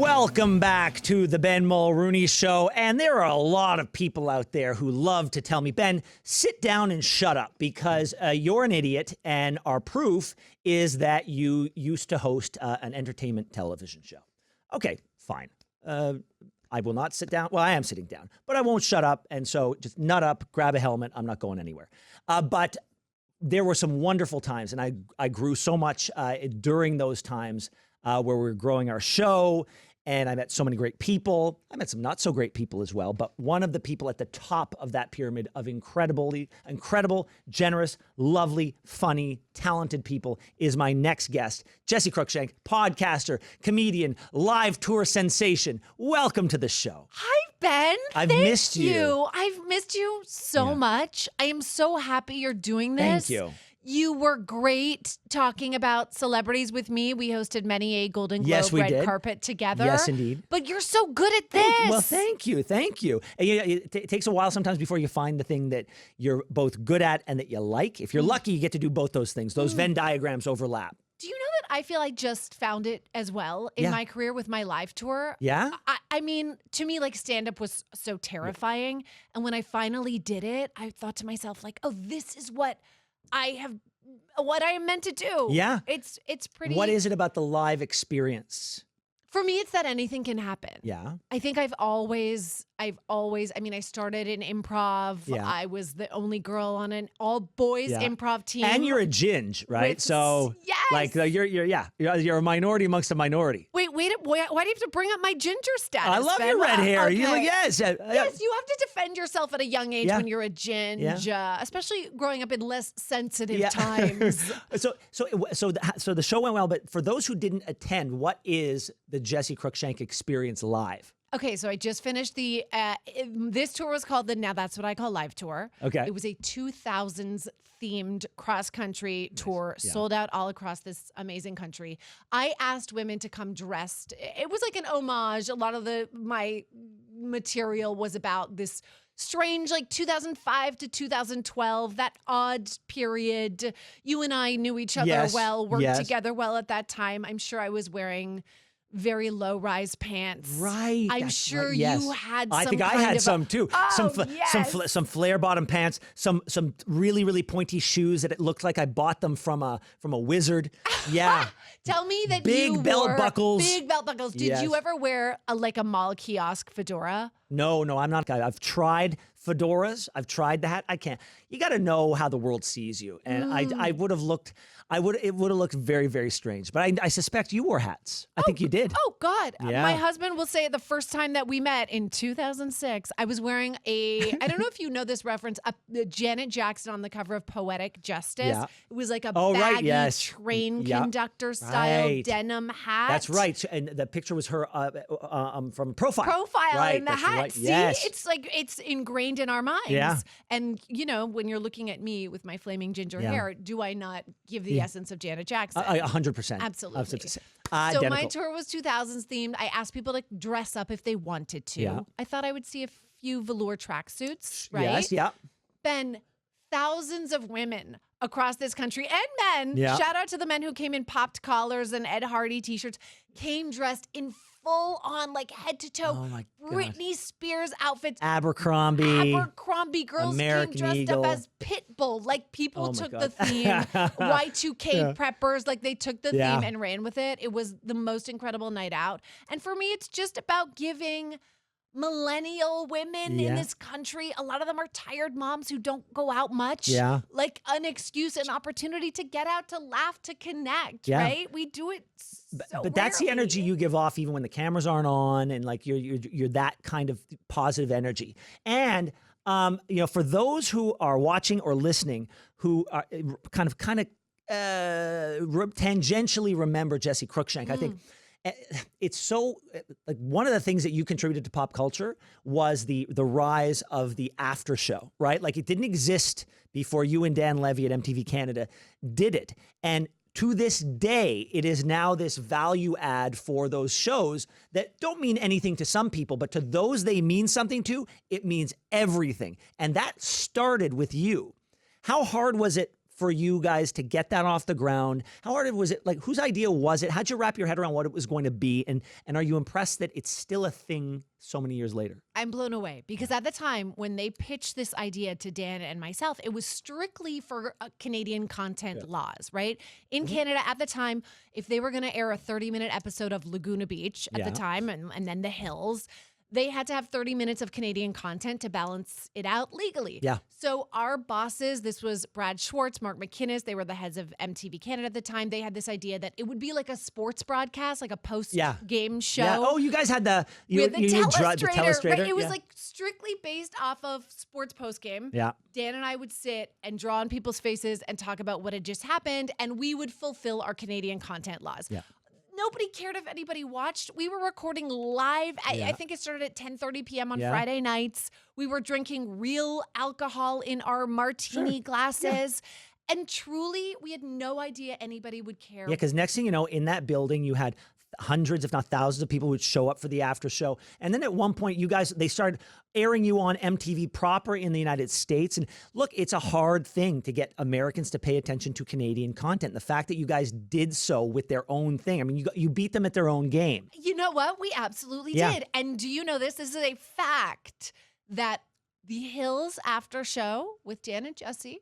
Welcome back to the Ben Mulroney Show. And there are a lot of people out there who love to tell me, Ben, sit down and shut up because you're an idiot. And our proof is that you used to host an entertainment television show. Okay, fine. I will not sit down. Well, I am sitting down, but I won't shut up. And so just nut up, grab a helmet. I'm not going anywhere. But there were some wonderful times, and I grew so much during those times where we were growing our show, and I met so many great people. I met some not so great people as well, but one of the people at the top of that pyramid of incredible, generous, lovely, funny, talented people is my next guest, Jessi Cruickshank, podcaster, comedian, live tour sensation. Welcome to the show. Hi, Ben. I've missed you. I've missed you so much. I am so happy you're doing this. Thank you. You were great talking about celebrities with me. We hosted many a Golden Globe red carpet together. Yes, indeed. But you're so good at this. Well, thank you. Thank you. And, it takes a while sometimes before you find the thing that you're both good at and that you like. If you're lucky, you get to do both those things. Those Venn diagrams overlap. Do you know that I feel I just found it as well in my career with my live tour? Yeah? I mean, to me, like, stand-up was so terrifying. Yeah. And when I finally did it, I thought to myself, like, oh, this is what I am meant to do. Yeah. It's pretty. What is it about the live experience? For me, it's that anything can happen. Yeah. I think I've always, I started in improv. Yeah. I was the only girl on an all boys improv team. And you're a ginge, right? So yes. Like you're a minority amongst a minority. Why do you have to bring up my ginger status? I love Ben? your red hair. Okay. Yes, you have to defend yourself at a young age when you're a ginge, especially growing up in less sensitive times. So the show went well, but for those who didn't attend, what is the Jessi Cruickshank experience live? Okay, so I just finished this tour was called the Now That's What I Call Live Tour. Okay. It was a 2000s themed cross-country tour, sold out all across this amazing country. I asked women to come dressed. It was like an homage. A lot of my material was about this strange, like 2005 to 2012, that odd period. You and I knew each other well, worked together well at that time. I'm sure I was wearing very low-rise pants. Right. I'm sure you had some. I think I had some too. Some flare-bottom pants, some really, really pointy shoes that it looked like I bought them from a wizard. Yeah. Tell me that big belt buckles. Big belt buckles. Did you ever wear a mall kiosk fedora? No, I'm not. I've tried fedoras. I've tried the hat. I can't. You got to know how the world sees you, and it would have looked very, very strange. But I suspect you wore hats. I think you did. Oh God, yeah. My husband will say the first time that we met in 2006, I was wearing I don't know if you know this reference, Janet Jackson on the cover of Poetic Justice. Yeah. It was like a baggy train conductor style denim hat. That's right. And the picture was her from Profile. Profile in the hat. Right. See, yes. it's ingrained in our minds. Yeah. And when you're looking at me with my flaming ginger hair, do I not give the essence of Janet Jackson? 100%. Absolutely. So identical. my tour was 2000s themed. I asked people to dress up if they wanted to. Yeah. I thought I would see a few velour tracksuits, right? Yes, yeah. Ben, thousands of women across this country and men, shout out to the men who came in popped collars and Ed Hardy t-shirts, came dressed in full on, like, head to toe, Britney Spears outfits. Abercrombie girls American came dressed Eagle. up as Pitbull. Like, people took the theme. Y2K preppers, like, they took the theme and ran with it. It was the most incredible night out. And for me, it's just about giving millennial women in this country, a lot of them are tired moms who don't go out much. Yeah. Like an excuse, an opportunity to get out, to laugh, to connect, right? We do it but that's the energy you give off even when the cameras aren't on, and like you're that kind of positive energy. And for those who are watching or listening who are kind of tangentially remember Jessi Cruickshank, I think it's so, like, one of the things that you contributed to pop culture was the rise of the after show, right? Like, it didn't exist before you and Dan Levy at MTV Canada did it. And to this day, it is now this value add for those shows that don't mean anything to some people, but to those they mean something to, it means everything. And that started with you. How hard was it for you guys to get that off the ground? How hard was it? Like, whose idea was it? How'd you wrap your head around what it was going to be? And are you impressed that it's still a thing so many years later? I'm blown away because at the time when they pitched this idea to Dan and myself, it was strictly for Canadian content laws, right? In Canada at the time, if they were going to air a 30-minute episode of Laguna Beach at the time and then the Hills, they had to have 30 minutes of Canadian content to balance it out legally. Yeah. So our bosses, this was Brad Schwartz, Mark McInnes, they were the heads of MTV Canada at the time. They had this idea that it would be like a sports broadcast, like a post-game show. Yeah. Oh, you guys had the telestrator. Right? It was like strictly based off of sports post-game. Yeah. Dan and I would sit and draw on people's faces and talk about what had just happened, and we would fulfill our Canadian content laws. Yeah. Nobody cared if anybody watched. We were recording live. I think it started at 10:30 p.m. on Friday nights. We were drinking real alcohol in our martini glasses. And truly, we had no idea anybody would care. Yeah, because next thing you know, in that building, you had hundreds, if not thousands of people who would show up for the after show. And then at one point, they started airing you on MTV proper in the United States. And look, it's a hard thing to get Americans to pay attention to Canadian content. The fact that you guys did so with their own thing. I mean, you beat them at their own game. You know what? We absolutely did. And do you know this? This is a fact that the Hills after show with Dan and Jessi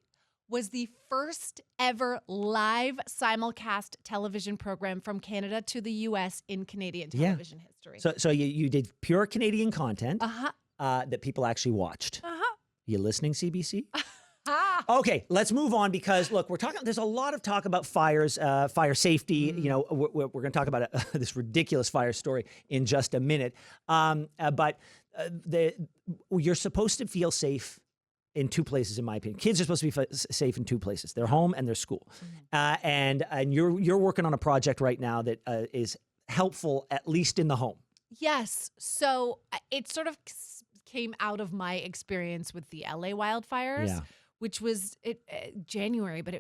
was the first ever live simulcast television program from Canada to the U.S. in Canadian television history. So you did pure Canadian content that people actually watched. You listening, CBC? Okay, let's move on because look, there's a lot of talk about fires, fire safety. You know, we're going to talk about this ridiculous fire story in just a minute. But you're supposed to feel safe in two places, in my opinion. Kids are supposed to be safe in two places: their home and their school. And you're working on a project right now that is helpful, at least in the home. Yes. So it sort of came out of my experience with the LA wildfires, which was January. But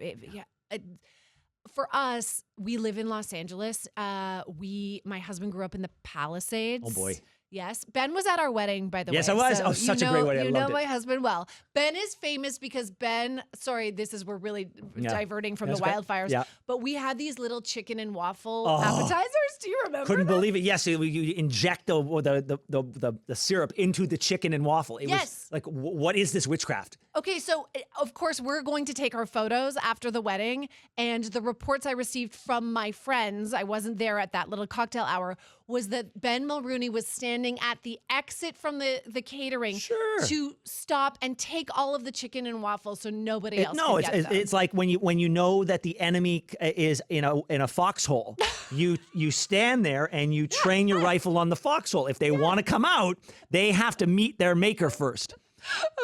for us, we live in Los Angeles. My husband grew up in the Palisades. Oh boy. Yes. Ben was at our wedding, by the way. Yes, I was. So such a great wedding. You know my husband well. Ben is famous because we're really diverting from the wildfires. Yeah. But we had these little chicken and waffle appetizers. Do you remember? Couldn't believe it. Yes, you inject the syrup into the chicken and waffle. It was like, what is this witchcraft? Okay, so of course we're going to take our photos after the wedding, and the reports I received from my friends, I wasn't there at that little cocktail hour, was that Ben Mulroney was standing at the exit from the catering to stop and take all of the chicken and waffles so nobody else could get them. It's like when you know that the enemy is in a foxhole, you stand there and you train your rifle on the foxhole. If they want to come out, they have to meet their maker first.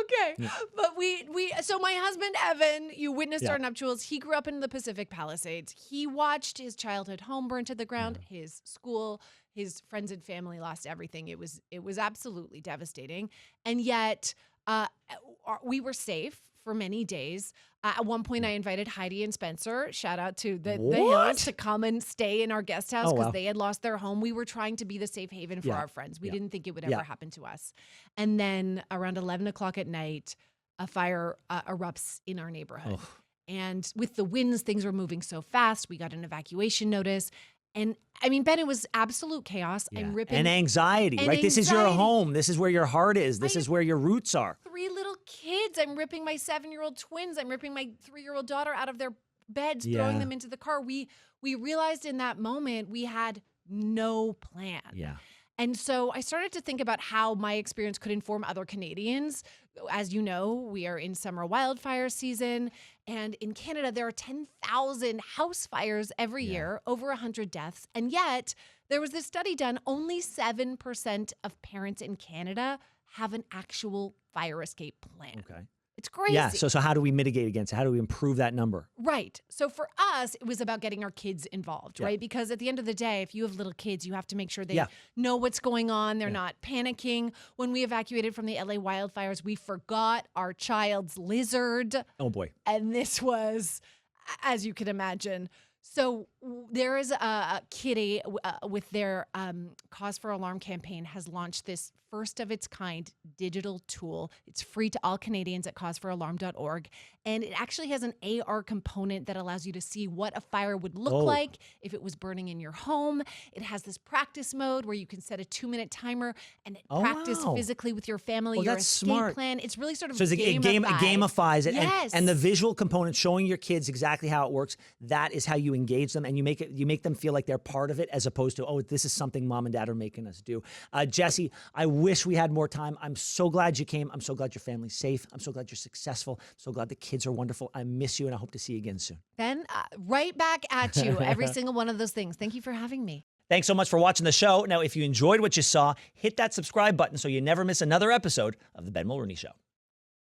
Okay. But so my husband, Evan, you witnessed our nuptials. He grew up in the Pacific Palisades. He watched his childhood home burn to the ground, his school, his friends and family lost everything. It was absolutely devastating. And yet we were safe for many days. At one point, I invited Heidi and Spencer, shout out to the Hills, to come and stay in our guest house because they had lost their home. We were trying to be the safe haven for our friends. We didn't think it would ever happen to us. And then around 11 o'clock at night, a fire erupts in our neighborhood. And with the winds, things were moving so fast. We got an evacuation notice. And I mean, Ben, it was absolute chaos. I'm ripping. And anxiety, right? This is your home. This is where your heart is. This is where your roots are. 3 little kids. I'm ripping my 7-year-old twins. I'm ripping my 3-year-old daughter out of their beds, throwing them into the car. We realized in that moment we had no plan. Yeah. And so I started to think about how my experience could inform other Canadians. As you know, we are in summer wildfire season. And in Canada, there are 10,000 house fires every year, over 100 deaths. And yet, there was this study done, only 7% of parents in Canada have an actual fire escape plan. Okay. It's crazy. Yeah, so how do we mitigate against it? How do we improve that number? Right. So for us, it was about getting our kids involved, right? Because at the end of the day, if you have little kids, you have to make sure they know what's going on. They're not panicking. When we evacuated from the LA wildfires, we forgot our child's lizard. Oh, boy. And this was, as you can imagine. So there is a kitty with their Cause for Alarm campaign has launched this first of its kind digital tool. It's free to all Canadians at causeforalarm.org. And it actually has an AR component that allows you to see what a fire would look like if it was burning in your home. It has this practice mode where you can set a 2-minute timer and practice physically with your family, your escape plan. It's really sort of it gamifies it. Yes. And the visual component showing your kids exactly how it works, that is how you engage them, and you make them feel like they're part of it, as opposed to, oh, this is something mom and dad are making us do. Jessi, I wish we had more time. I'm so glad you came. I'm so glad your family's safe. I'm so glad you're successful. I'm so glad the kids are wonderful. I miss you, and I hope to see you again soon. Ben, right back at you. Every single one of those things. Thank you for having me. Thanks so much for watching the show. Now, if you enjoyed what you saw, hit that subscribe button so you never miss another episode of The Ben Mulroney Show.